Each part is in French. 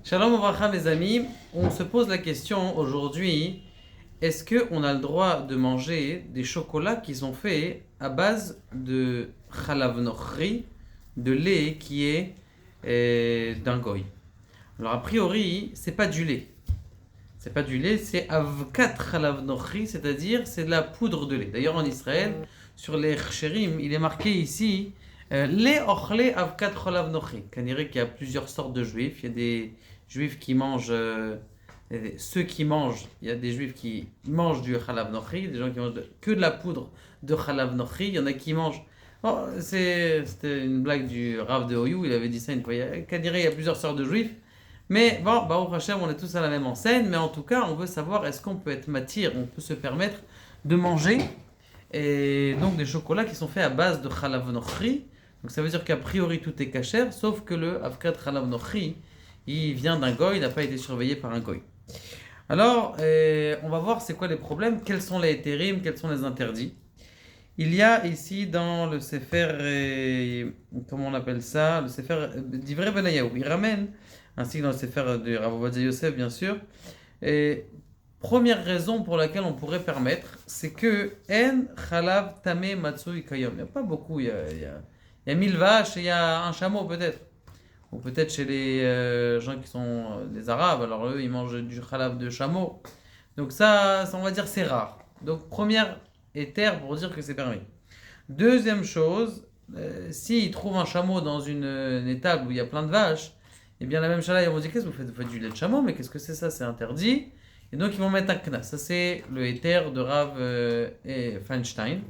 Shalom Ouvracha mes amis, on se pose la question aujourd'hui, est-ce qu'on a le droit de manger des chocolats qui sont faits à base de chalav nochri, de lait qui est d'un goy? Alors a priori, c'est pas du lait. C'est pas du lait, c'est avkat chalav nochri, c'est-à-dire c'est de la poudre de lait. D'ailleurs en Israël, sur les chsherim, il est marqué ici lait ochle avkat chalav nochri. Qu'on dirait qu'il y a plusieurs sortes de juifs. Il y a des juifs qui mangent, ceux qui mangent, il y a des juifs qui mangent du chalav nochri, des gens qui mangent que de la poudre de chalav nochri. Il y en a qui mangent. Bon, c'était une blague du Rav de Oyou, il avait dit ça une fois. Qu'on dirait il y a plusieurs sortes de juifs. Mais bon, Baruch Hashem, on est tous à la même enseigne, mais en tout cas, on veut savoir est-ce qu'on peut être matière, on peut se permettre de manger et donc des chocolats qui sont faits à base de chalav nochri. Donc ça veut dire qu'a priori tout est kasher, sauf que le avkat chalav nochri, il vient d'un goy, il n'a pas été surveillé par un goy. Alors, on va voir c'est quoi les problèmes, quels sont les hétérim, quels sont les interdits. Il y a ici dans le Sefer, comment on appelle ça, le Sefer d'Ivrei Benayahu, il ramène, ainsi que dans le Sefer de Rav Ovadia Yosef bien sûr, et première raison pour laquelle on pourrait permettre, c'est que En Chalav Tameh Matsui Kayom. Il n'y a pas beaucoup, il y a 1000 vaches et il y a un chameau peut-être. Ou peut-être chez les gens qui sont des Arabes, alors eux ils mangent du Chalav de chameau. Donc ça on va dire c'est rare. Donc première éther pour dire que c'est permis. Deuxième chose, s'ils trouvent un chameau dans une étable où il y a plein de vaches, eh bien la même chala, ils vont dire qu'est-ce que vous faites du lait de chameau, mais qu'est-ce que c'est ça, c'est interdit. Et donc ils vont mettre un knas. Ça c'est le éther de Rav et Feinstein.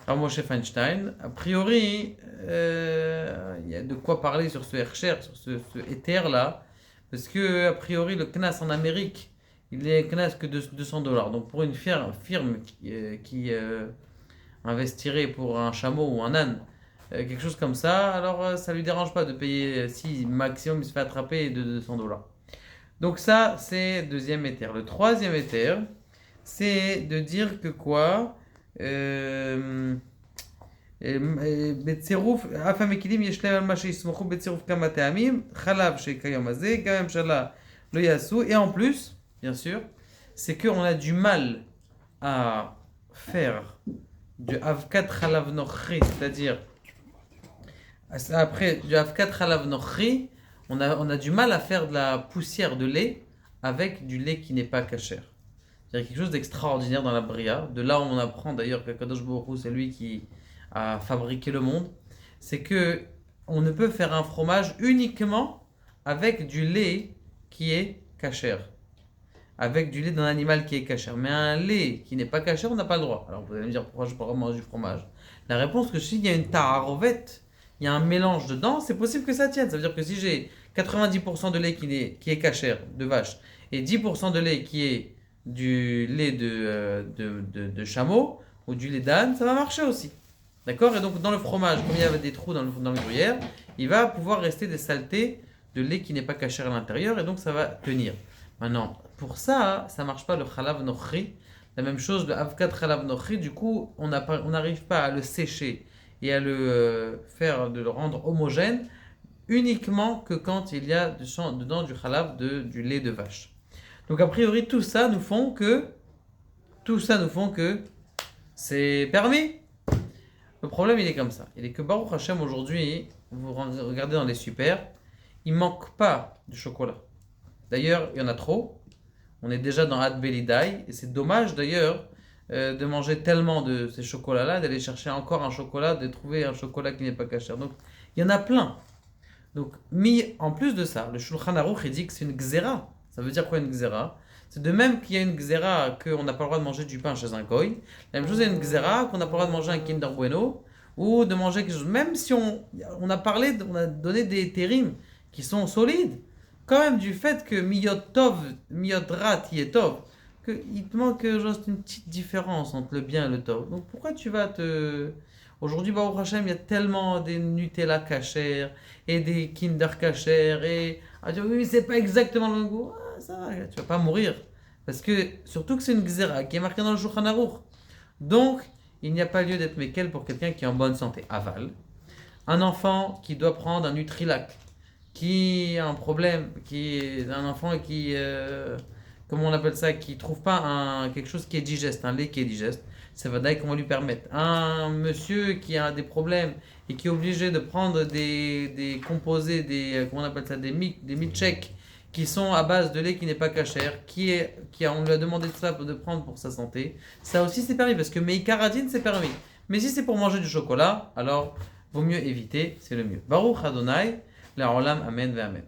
Rav Moshe Feinstein. A priori, il y a de quoi parler sur ce hercher, sur ce éther là, parce que a priori le knas en Amérique, il est knas que de $200. Donc pour une firme qui investirait pour un chameau ou un âne, quelque chose comme ça, alors ça lui dérange pas de payer si maximum il se fait attraper de $200. Donc ça c'est deuxième éther. Le troisième éther, c'est de dire que quoi בצירוף, אף המקילים יש להם על מה שיסמכו בצירוף כמה טעמים, חלב שכיום הזה, גם הממשלה לא יעשו, et en plus, bien sûr, c'est qu'on a du mal à faire du avkat chalav nochri, c'est-à-dire après du avkat chalav nochri, on a du mal à faire de la poussière de lait avec du lait qui n'est pas kasher. C'est-à-dire quelque chose d'extraordinaire dans la bria. De là on apprend d'ailleurs qu'Akadosh Baruch Hu, c'est lui qui a fabriqué le monde. C'est que on ne peut faire un fromage uniquement avec du lait qui est kasher. Avec du lait d'un animal qui est kasher. Mais un lait qui n'est pas kasher, on n'a pas le droit. Alors vous allez me dire pourquoi je ne peux pas manger du fromage. La réponse que s'il y a une ta'arovet, il y a un mélange dedans, c'est possible que ça tienne. Ça veut dire que si j'ai 90% de lait qui est kasher, de vache, et 10% de lait qui est du lait de chameau ou du lait d'âne, ça va marcher aussi. D'accord? Et donc dans le fromage, comme il y avait des trous dans le gruyère, il va pouvoir rester des saletés de lait qui n'est pas kasher à l'intérieur et donc ça va tenir. Maintenant, pour ça, ça marche pas le chalav nochri. La même chose, le avkat chalav nochri, du coup, on n'arrive pas à le sécher et à de le rendre homogène uniquement que quand il y a dedans du chalav, du lait de vache. Donc a priori, tout ça nous font que c'est permis. Le problème, il est comme ça. Il est que Baruch Hashem, aujourd'hui, vous regardez dans les super, il ne manque pas de chocolat. D'ailleurs, il y en a trop. On est déjà dans Ad Belidai. Et c'est dommage, d'ailleurs, de manger tellement de ces chocolats-là, d'aller chercher encore un chocolat, de trouver un chocolat qui n'est pas kasher. Donc, il y en a plein. Donc, en plus de ça, le Shulchan Aruch, il dit que c'est une gzera. Ça veut dire quoi une gzera? C'est de même qu'il y a une gzera qu'on n'a pas le droit de manger du pain chez un goy. La même chose, il y a une gzera qu'on n'a pas le droit de manger un Kinder Bueno ou de manger quelque chose. Même si on a donné des térim qui sont solides, quand même du fait que miyot tov, miyot rat yetov, qu'il te manque juste une petite différence entre le bien et le tov. Donc pourquoi tu vas te... Aujourd'hui, Baruch Hashem, il y a tellement des Nutella kasher et des Kinder kasher et... Ah, tu dis, oui, c'est pas exactement le même goût. Ah, ça va, tu vas pas mourir. Parce que, surtout que c'est une gzera qui est marquée dans le Shulchan Aruch. Donc, il n'y a pas lieu d'être mékel pour quelqu'un qui est en bonne santé. Aval. Un enfant qui doit prendre un Nutrilac, qui a un problème, qui est un enfant qui, comment on appelle ça, qui trouve pas quelque chose qui est digeste, un lait qui est digeste, ça va d'ailleurs qu'on va lui permettre. Un monsieur qui a des problèmes et qui est obligé de prendre des composés, comment on appelle ça, des milkshakes qui sont à base de lait qui n'est pas cachère, on lui a demandé de ça de prendre pour sa santé, ça aussi c'est permis parce que Meikaradine c'est permis. Mais si c'est pour manger du chocolat, alors vaut mieux éviter, c'est le mieux. Baruch Adonai, la Olam, Amen, Amen.